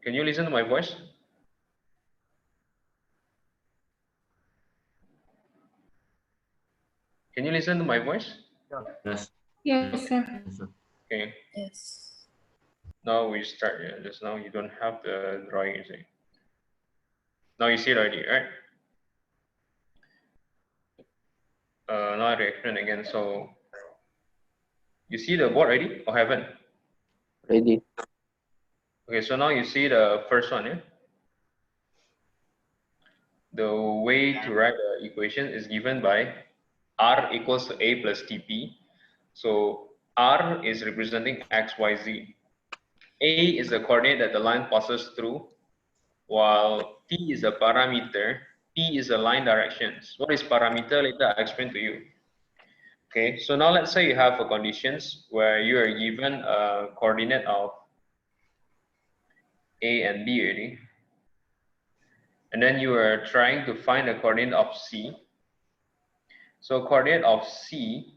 Can you listen to my voice? Can you listen to my voice? Yes. Yes, sir. Yes, sir. Okay. Yes. Now we start. Yeah. Just now you don't have the drawing, you see. Now you see it already, right? Now I explain again. So you see the board already or haven't? Ready. Okay, so now you see the first one, yeah? The way to write the equation is given by r equals to a plus tp. So r is representing x, y, z. A is the coordinate that the line passes through, while t is a parameter, p is the line directions. What is parameter? Later I explain to you. Okay, so now let's say you have a conditions where you are given a coordinate of A and B already. And then you are trying to find the coordinate of C. So coordinate of C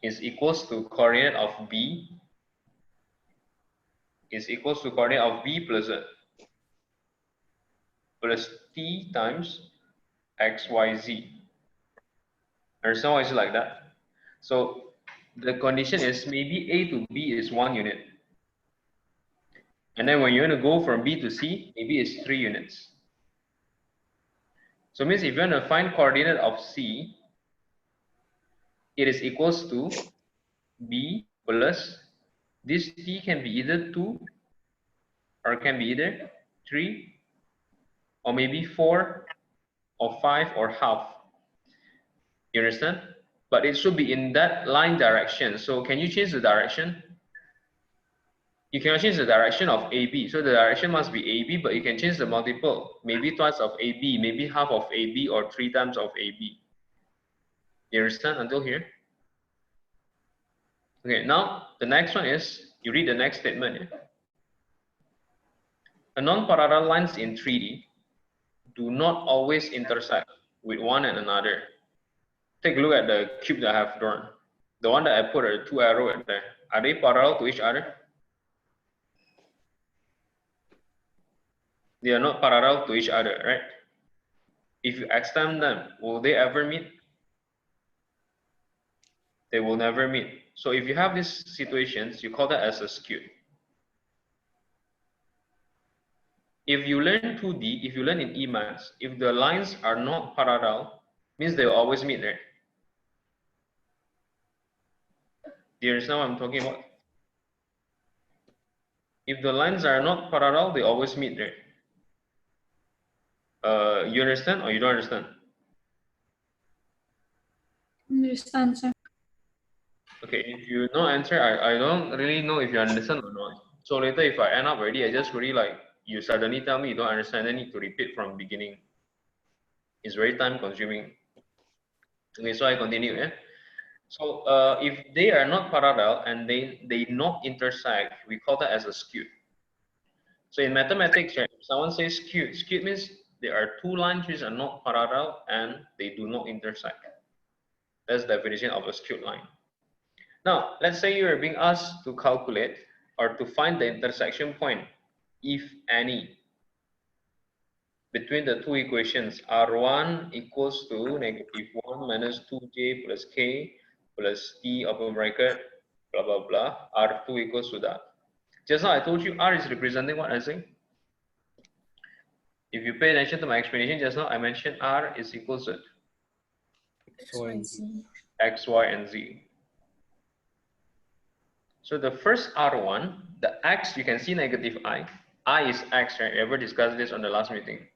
is equals to coordinate of B is equals to coordinate of B plus T times X, Y, Z. Understand why it's like that? So the condition is maybe A to B is 1 unit. And then when you want to go from B to C, maybe it's 3 units. So it means if you want to find coordinate of C, it is equals to B plus this T can be either 2 or can be either 3 or maybe 4 or 5 or half. You understand? But it should be in that line direction. So can you change the direction? You cannot change the direction of AB. So the direction must be AB, but you can change the multiple. Maybe twice of AB, maybe half of AB, or 3 times of AB. You understand until here? Okay, now the next one is, you read the next statement. Yeah? A non-parallel lines in 3D do not always intersect with one and another. Take a look at the cube that I have drawn. The one that I put a 2 arrow at there. Are they parallel to each other? They are not parallel to each other, right? If you extend them, will they ever meet? They will never meet. So if you have these situations, you call that as a skew. If you learn 2D, if you learn in Emaths, if the lines are not parallel, means they will always meet, right? Do you understand what I'm talking about? If the lines are not parallel, they always meet, right? You understand or you don't understand? Understand, sir. Okay, if you no answer, I don't really know if you understand or not. So later if I end up already, I just really like, you suddenly tell me you don't understand, then need to repeat from beginning. It's very time consuming. Okay, so I continue, yeah? So if they are not parallel and they not intersect, we call that as a skew. So in mathematics, right, if someone says skewed, skewed means there are two lines which are not parallel and they do not intersect. That's the definition of a skewed line. Now, let's say you are being asked to calculate or to find the intersection point, if any, between the two equations. R1 equals to -1 minus 2j plus k plus t open bracket, blah, blah, blah. R2 equals to that. Just now I told you R is representing what I say. If you pay attention to my explanation just now, I mentioned R is equals to X, Y, Z. X, Y, and Z. So the first R1, the X, you can see negative I is X, right? We ever discussed this on the last meeting.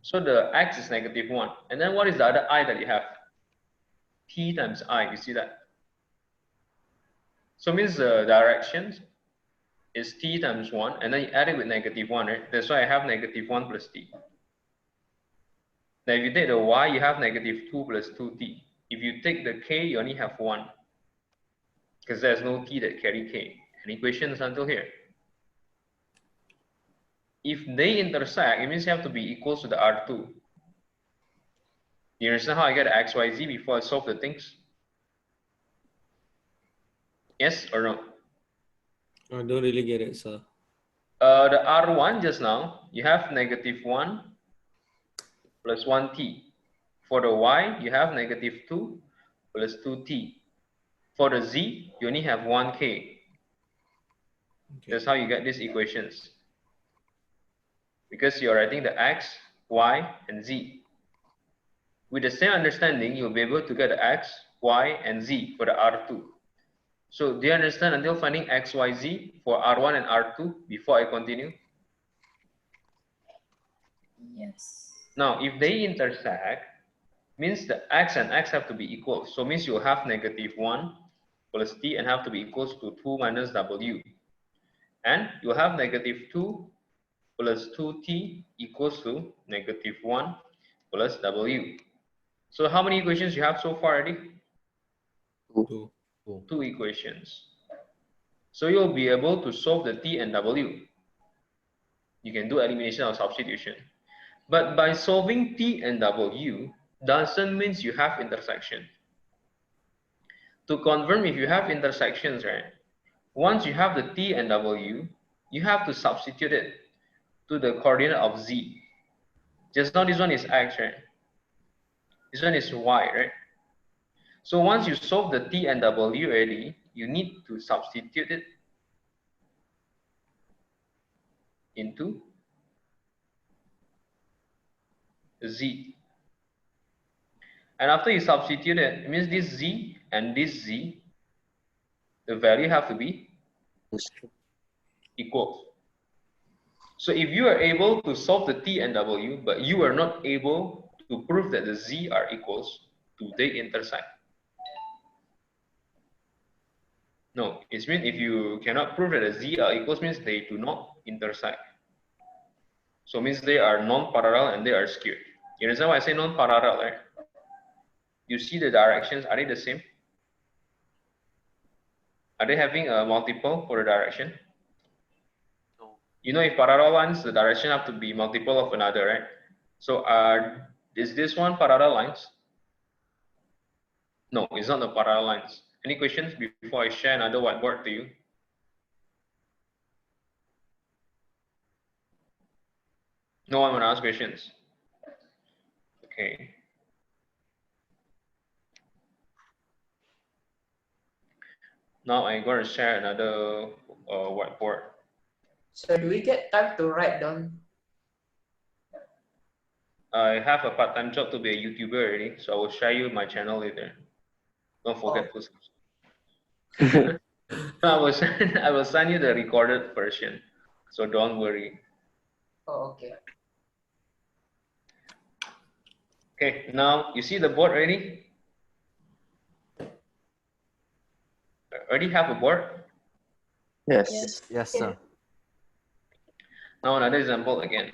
So the X is -1. And then what is the other I that you have? T times I, you see that? So means the directions is T times 1, and then you add it with -1, right? That's why I have -1 plus T. Now if you take the Y, you have -2 plus 2T. If you take the K, you only have 1. Because there's no T that carry K. Any questions until here? If they intersect, it means you have to be equal to the R2. You understand how I get X, Y, Z before I solve the things? Yes or no? I don't really get it, sir. The R1 just now, you have -1 plus 1t. For the y, you have -2 plus 2t. For the z, you only have 1k. Okay. That's how you get these equations. Because you're writing the x, y, and z. With the same understanding, you'll be able to get the x, y, and z for the R2. So do you understand until finding x, y, z for R1 and R2 before I continue? Yes. Now, if they intersect, means the x and x have to be equal. So means you'll have -1 plus t and have to be equals to 2 minus w. And you'll have -2 plus 2t equals to -1 plus w. So how many equations you have so far already? Two equations. So you'll be able to solve the t and w. You can do elimination or substitution. But by solving t and w doesn't mean you have intersection. To confirm if you have intersections, right? Once you have the t and w, you have to substitute it to the coordinate of z. Just now this one is x, right? This one is y, right? So once you solve the t and w already, you need to substitute it into z. And after you substitute it, it means this z and this z, the value have to be equal. So if you are able to solve the t and w, but you are not able to prove that the z are equals, do they intersect? No, it means if you cannot prove that the z are equals, means they do not intersect. So means they are non-parallel and they are skewed. You understand why I say non-parallel, right? You see the directions, are they the same? Are they having a multiple for the direction? No. You know, if parallel lines, the direction have to be multiple of another, right? So is this one parallel lines? No, it's not the parallel lines. Any questions before I share another whiteboard to you? No one will ask questions. Okay. Now I'm going to share another whiteboard. So do we get time to write down? I have a part-time job to be a YouTuber already, so I will share you my channel later. Don't forget to subscribe. I will send you the recorded version, so don't worry. Oh, okay. Okay, now you see the board already? Already have a board? Yes. Yes, sir. Now another example again.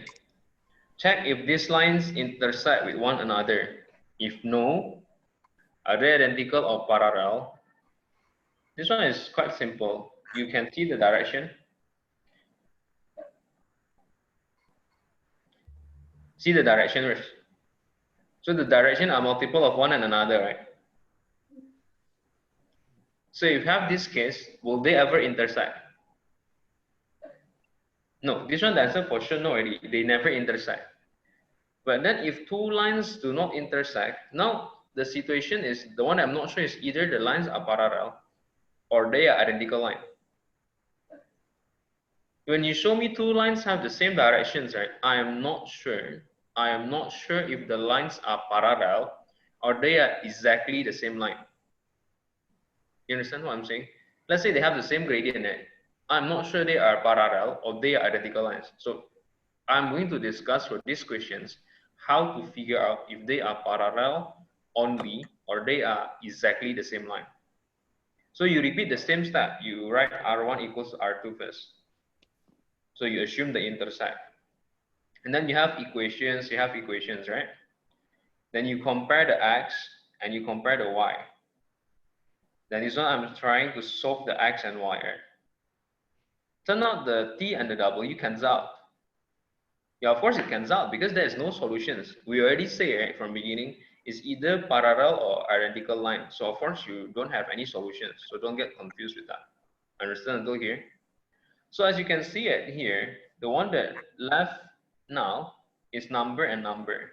Check if these lines intersect with one another. If no, are they identical or parallel? This one is quite simple. You can see the direction. See the direction, Rich. So the direction are multiple of one and another, right? So if you have this case, will they ever intersect? No, this one the answer for sure no already. They never intersect. But then if two lines do not intersect, now the situation is the one I'm not sure is either the lines are parallel or they are identical line. When you show me two lines have the same directions, right? I am not sure if the lines are parallel or they are exactly the same line. You understand what I'm saying? Let's say they have the same gradient, right? I'm not sure they are parallel or they are identical lines. So I'm going to discuss for these questions how to figure out if they are parallel only or they are exactly the same line. So you repeat the same step. You write R1 equals R2 first. So you assume they intersect. And then you have equations, right? Then you compare the x and you compare the y. Then this one I'm trying to solve the x and y, right? Turn out the t and the w cancel out. Yeah, of course it cancels out because there is no solutions. We already say, right, from beginning, it's either parallel or identical line. So of course you don't have any solutions. So don't get confused with that. Understand until here? So as you can see it here, the one that left now is number and number.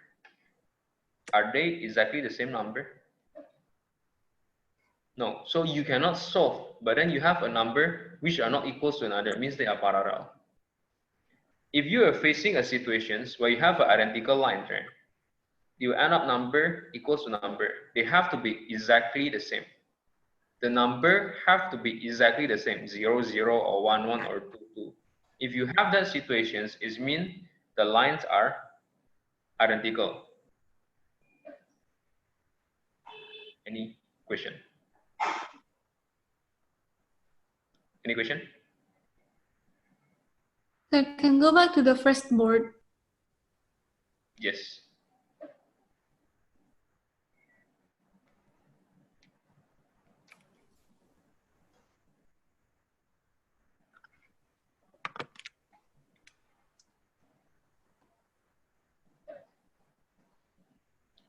Are they exactly the same number? No. So you cannot solve, but then you have a number which are not equals to another. It means they are parallel. If you are facing a situation where you have an identical line, right? You end up number equals to number. They have to be exactly the same. The number have to be exactly the same, 0, 0, or 1, 1, or 2, 2. If you have that situations, it means the lines are identical. Any question? Any question? I can go back to the first board. Yes.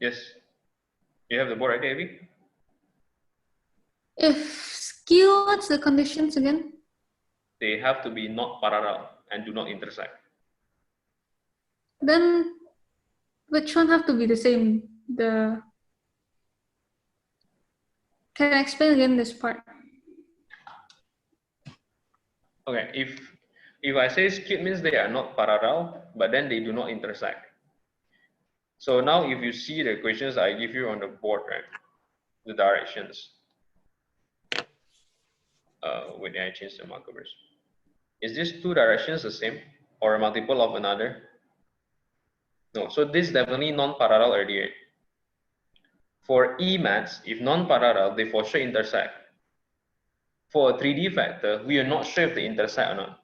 Yes. You have the board right there, Abby? If skew, what's the conditions again? They have to be not parallel and do not intersect. Then which one have to be the same? Can I explain again this part? Okay, if I say skewed means they are not parallel, but then they do not intersect. So now if you see the equations I give you on the board, right? The directions. Wait, I change the markers. Is these two directions the same or a multiple of another? No, so this is definitely non-parallel already. Right? For E-maths, if non-parallel, they for sure intersect. For a 3D vector, we are not sure if they intersect or not.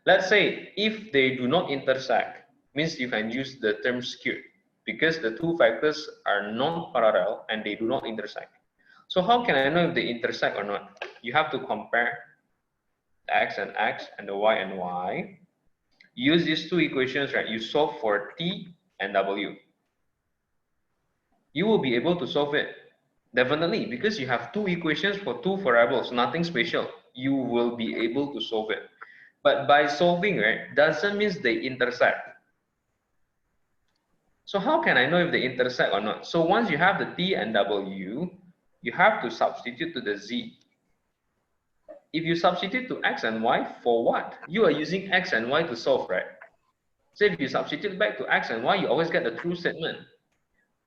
Let's say if they do not intersect, means you can use the term skewed because the two vectors are non-parallel and they do not intersect. So how can I know if they intersect or not? You have to compare the x and the y and y. Use these two equations, right? You solve for t and w. You will be able to solve it. Definitely, because you have two equations for two variables, nothing special. You will be able to solve it. But by solving, right, doesn't mean they intersect. So how can I know if they intersect or not? So once you have the t and w, you have to substitute to the z. If you substitute to x and y, for what? You are using x and y to solve, right? So if you substitute back to x and y, you always get the true statement.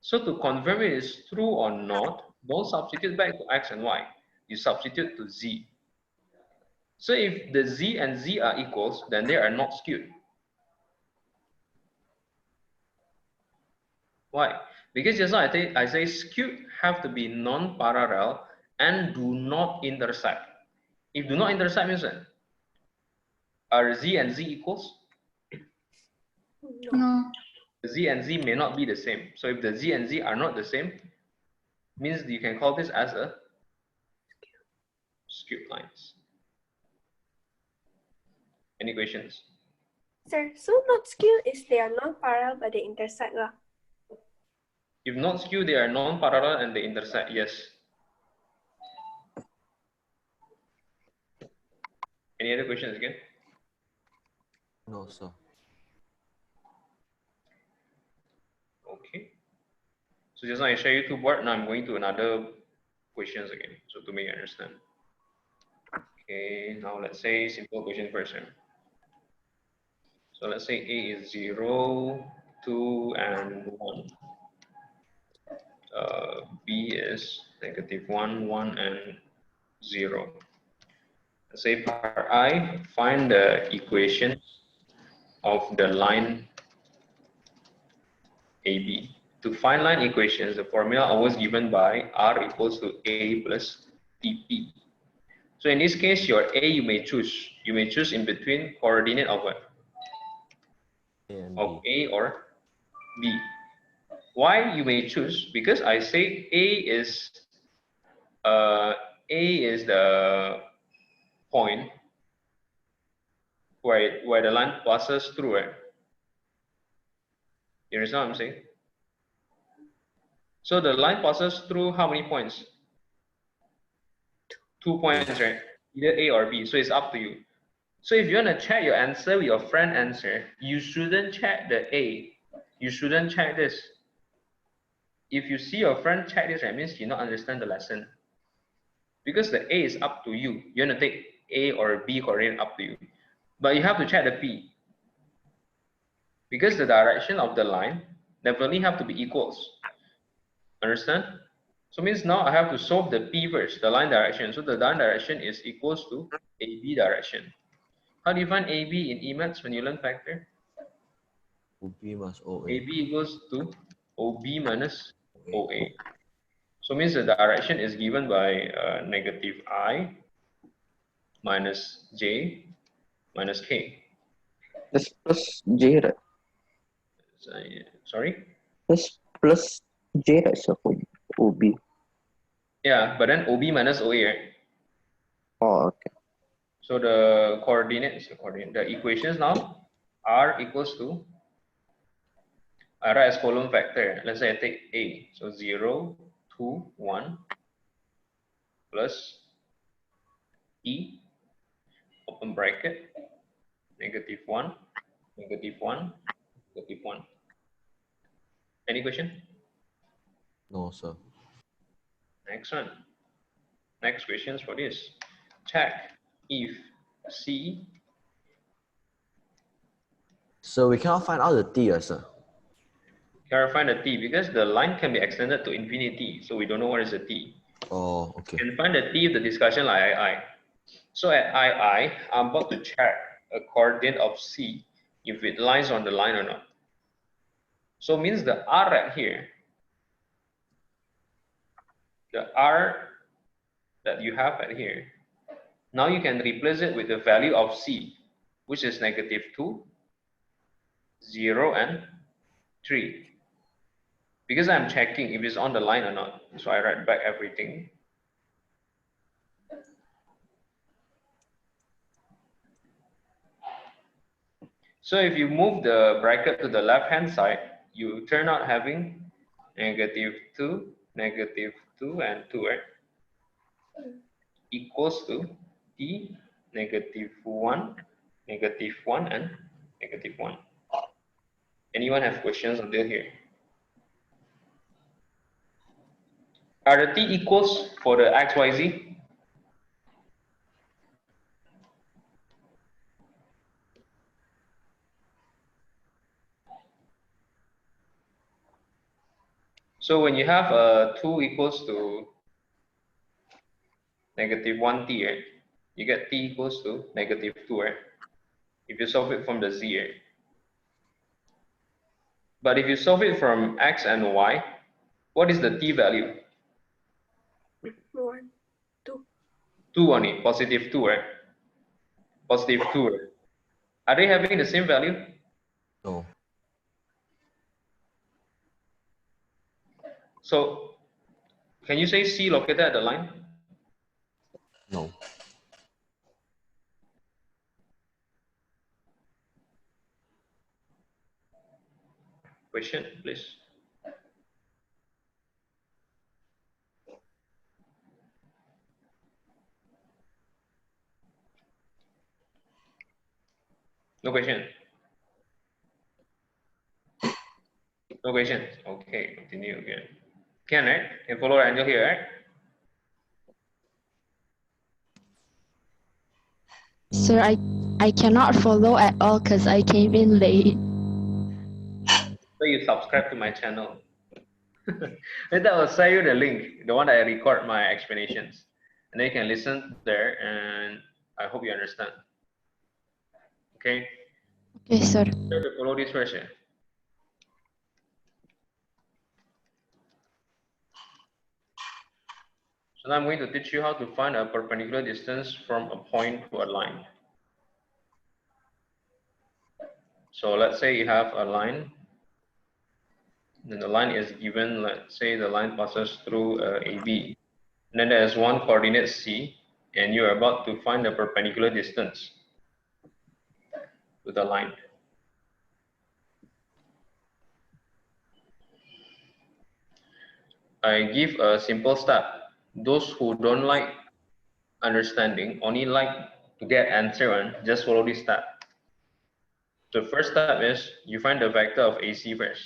So to confirm it is true or not, don't substitute back to x and y. You substitute to z. So if the z and z are equals, then they are not skewed. Why? Because just now I say skewed have to be non-parallel and do not intersect. If do not intersect means what? Are z and z equals? No. Z and z may not be the same. So if the z and z are not the same, means you can call this as a skewed lines. Any questions? Sir, so not skewed is they are non-parallel but they intersect lah. If not skewed, they are non-parallel and they intersect, yes. Any other questions again? No, sir. Okay. So just now I share you two board, now I'm going to another questions again, so to make you understand. Okay, now let's say simple question first. So let's say A is 0, 2, and 1. B is -1, 1, and 0. Let's say part I, find the equation of the line AB. To find line equations, the formula always given by R equals to A plus TP. So in this case, your A you may choose. You may choose in between coordinate of what? Of A or B. Why you may choose? Because I say A is the point where the line passes through it. You understand what I'm saying? So the line passes through how many points? 2 points, right? Either A or B. So it's up to you. So if you want to check your answer with your friend answer, you shouldn't check the A. You shouldn't check this. If you see your friend check this, that means you not understand the lesson. Because the A is up to you. You want to take A or B coordinate, up to you. But you have to check the P. Because the direction of the line definitely have to be equals. Understand? So means now I have to solve the P first, the line direction. So the line direction is equals to AB direction. How do you find AB in Emaths when you learn factor? OB minus OA. AB equals to OB minus OA. So means the direction is given by negative I minus J minus K. That's plus J, right? Sorry? That's plus J, right, sir, for OB. Yeah, but then OB minus OA, right? Oh, okay. So the coordinates, the equations now, R equals to, I write as column factor. Let's say I take A. So 0, 2, 1 plus E, open bracket, negative 1, negative 1, negative 1. Any question? No, sir. Next one. Next questions for this. Check if C. So we cannot find out the T, sir. Clarify the T because the line can be extended to infinity. So we don't know what is the T. Oh, okay. And find the T of the discussion like II. So at II, I'm about to check a coordinate of C if it lies on the line or not. So means the R right here, the R that you have at here, now you can replace it with the value of C, which is negative 2, 0, and 3. Because I'm checking if it's on the line or not. So I write back everything. So if you move the bracket to the left-hand side, you turn out having negative 2, negative 2, and 2, right? Equals to T, negative 1, negative 1, and negative 1. Anyone have questions until here? Are the T equals for the X, Y, Z? So when you have 2 equals to negative 1t, right? You get t equals to negative 2, right? If you solve it from the z, right? But if you solve it from x and y, what is the t value? 1, 2. 2 only, positive 2, right? Positive 2, right? Are they having the same value? No. So can you say C located at the line? No. Question, please. No question. No questions. Okay, continue again. Can, right? Can follow Angel here, right? Sir, I cannot follow at all because I came in late. So you subscribe to my channel. Later I'll send you the link, the one that I record my explanations. And then you can listen there and I hope you understand. Okay? Okay, sir. So to follow this version. So now I'm going to teach you how to find a perpendicular distance from a point to a line. So let's say you have a line, then the line is given, let's say the line passes through AB. And then there's one coordinate C, and you're about to find the perpendicular distance to the line. I give a simple step. Those who don't like understanding only like to get answer one, just follow this step. The first step is you find the vector of AC first.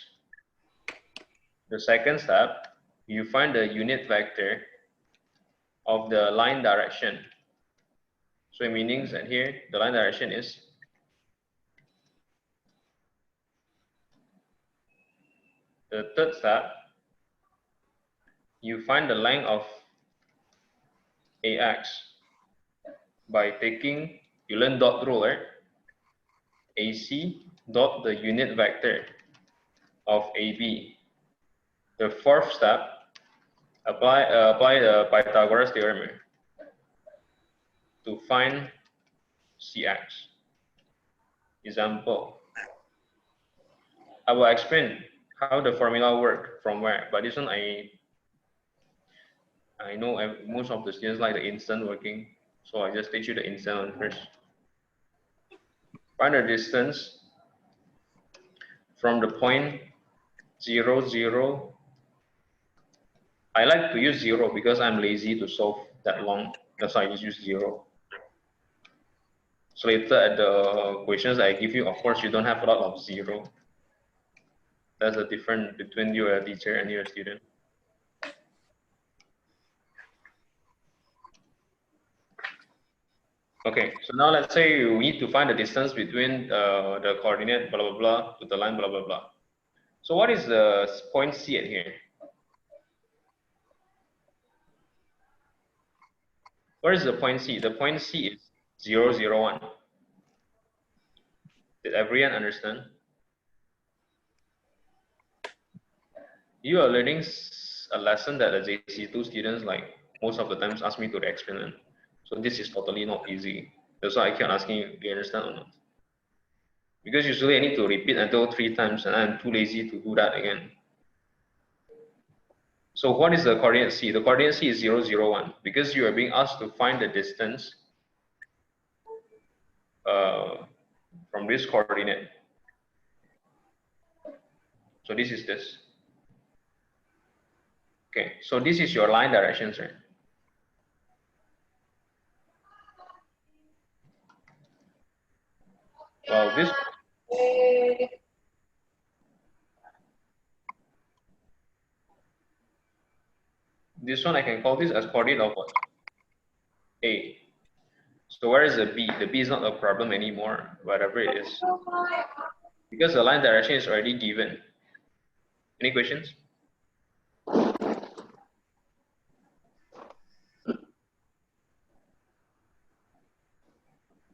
The second step, you find the unit vector of the line direction. So it means that here the line direction is the third step. You find the length of AX by taking, you learn dot rule, right? AC dot the unit vector of AB. The fourth step, apply the Pythagoras theorem to find CX. Example, I will explain how the formula work from where, but this one I know most of the students like the instant working, so I just teach you the instant one first. Find the distance from the point 0, 0. I like to use 0 because I'm lazy to solve that long. That's why I just use 0. So later at the questions I give you, of course, you don't have a lot of 0. That's the difference between your teacher and your student. Okay, so now let's say we need to find the distance between the coordinate blah blah blah to the line blah blah blah. So what is the point C at here? Where is the point C? The point C is 0, 0, 1. Did everyone understand? You are learning a lesson that the JC2 students like most of the times ask me to explain. So this is totally not easy. That's why I keep asking you, do you understand or not? Because usually I need to repeat until 3 times and I'm too lazy to do that again. So what is the coordinate C? The coordinate C is 0, 0, 1 because you are being asked to find the distance from this coordinate. So this is this. Okay, so this is your line directions, right? Well, this one I can call this as coordinate of what? A. So where is the B? The B is not a problem anymore, whatever it is. Because the line direction is already given. Any questions?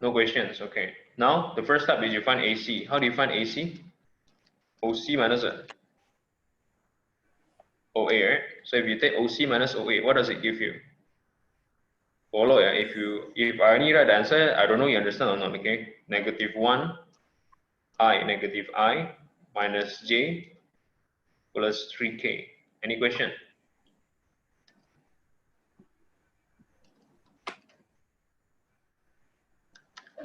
No questions, okay. Now, the first step is you find AC. How do you find AC? OC minus OA, right? So if you take OC minus OA, what does it give you? Follow, yeah. If I only write the answer, I don't know you understand or not, okay? Negative 1, negative I, minus J, plus 3K. Any question?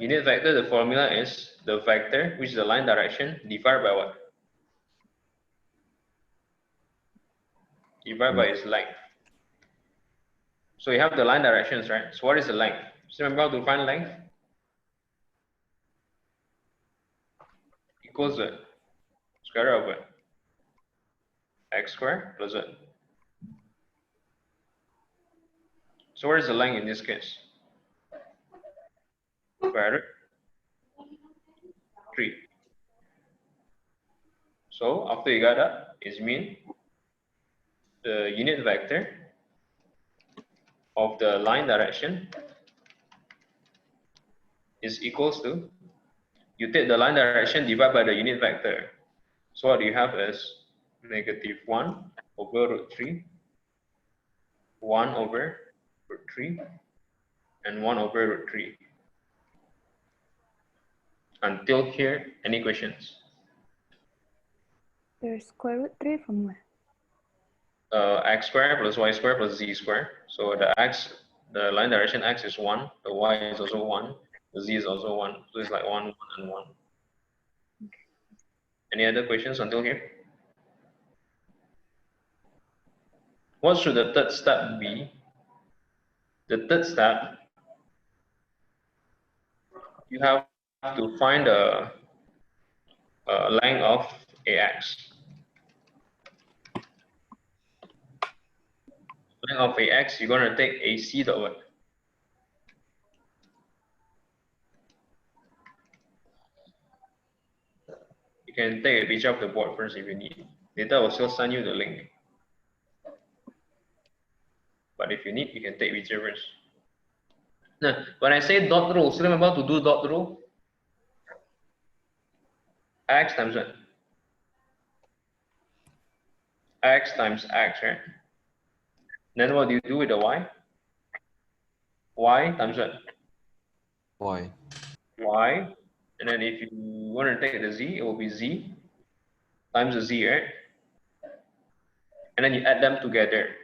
Unit vector, the formula is the vector, which is the line direction, divided by what? Divided by its length. So you have the line directions, right? So what is the length? So remember how to find length? Equals what? Square root of what? X squared plus what? So where is the length in this case? Square root 3. So after you got that, it means the unit vector of the line direction is equals to, you take the line direction divided by the unit vector. So what you have is negative 1 over root 3, 1 over root 3, and 1 over root 3. Until here, any questions? The square root 3 from where? X squared plus y squared plus z squared. So the line direction x is 1, the y is also 1, the z is also 1. So it's like 1, 1, and 1. Any other questions until here? What should the third step be? The third step you have to find the length of AX. Length of AX, you're going to take AC dot what? You can take a picture of the board first if you need. Later I will still send you the link. But if you need, you can take picture first. Now, when I say dot row, still remember to do dot row? X times what? X times X, right? Then what do you do with the Y? Y times what? Why? Y. And then if you want to take the Z, it will be Z times the Z, right? And then you add them together.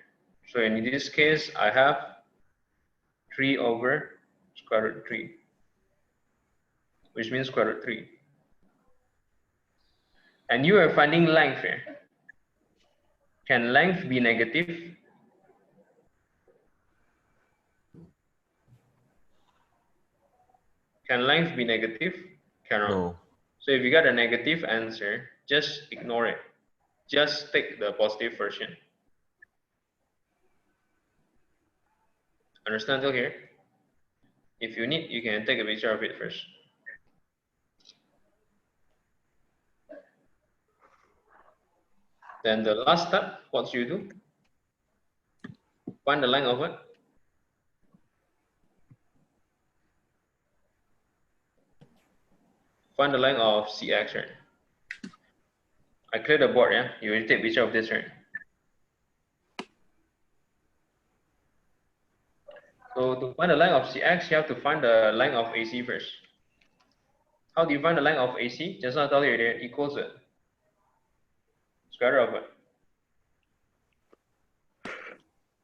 So in this case, I have 3 over square root 3, which means square root 3. And you are finding length here. Can length be negative? Can length be negative? Cannot. No. So if you got a negative answer, just ignore it. Just take the positive version. Understand till here? If you need, you can take a picture of it first. Then the last step, what you do? Find the length of it. Find the length of CX, right? I clear the board, yeah? You will take a picture of this, right? So to find the length of CX, you have to find the length of AC first. How do you find the length of AC? Just now I tell you it equals it. Square root of it.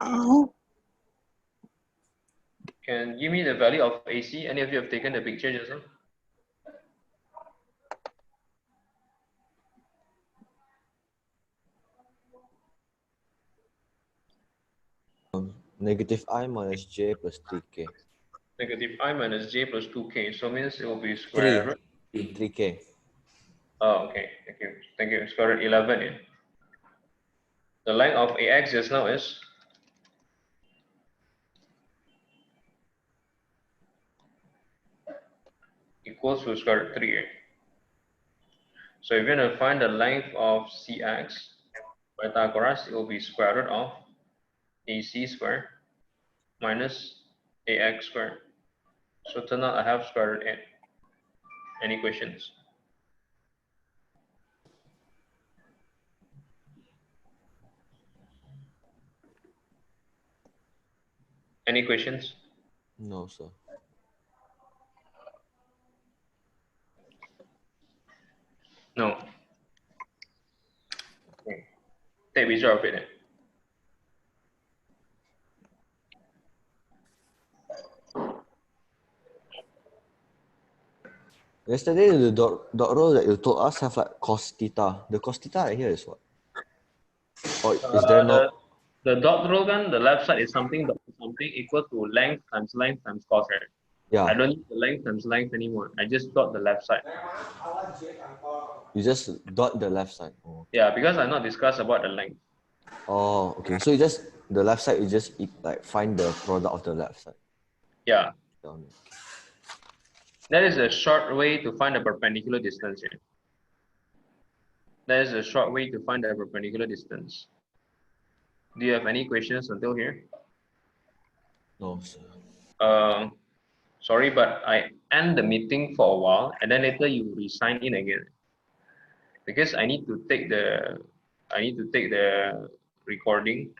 Oh. Can give me the value of AC? Any of you have taken the picture just now? Negative I minus J plus 3K. Negative I minus J plus 2K. So means it will be square root. 3K. Oh, okay. Thank you. Thank you. Square root 11. Yeah. The length of AX just now is equals to square root 3. So if you're going to find the length of CX, Pythagoras, it will be square root of AC squared minus AX squared. So turn out I have square root 8. Any questions? Any questions? No, sir. No. Okay. Take picture of it then. Yesterday, the dot row that you told us have like cos theta. The cos theta right here is what? Or is there not? The dot row gun, the left side is something equal to length times cos, right? Yeah, I don't need the length times length anymore. I just dot the left side. you just dot the left side. Oh. Yeah, because I'm not discussed about the length. Oh, okay. So you just, the left side, you just like find the product of the left side. Yeah, Down. that is a short way to find the perpendicular distance here. That is a short way to find the perpendicular distance. Do you have any questions until here? No, sir. Sorry, but I end the meeting for a while and then later you re-sign in again. Because I need to take the recording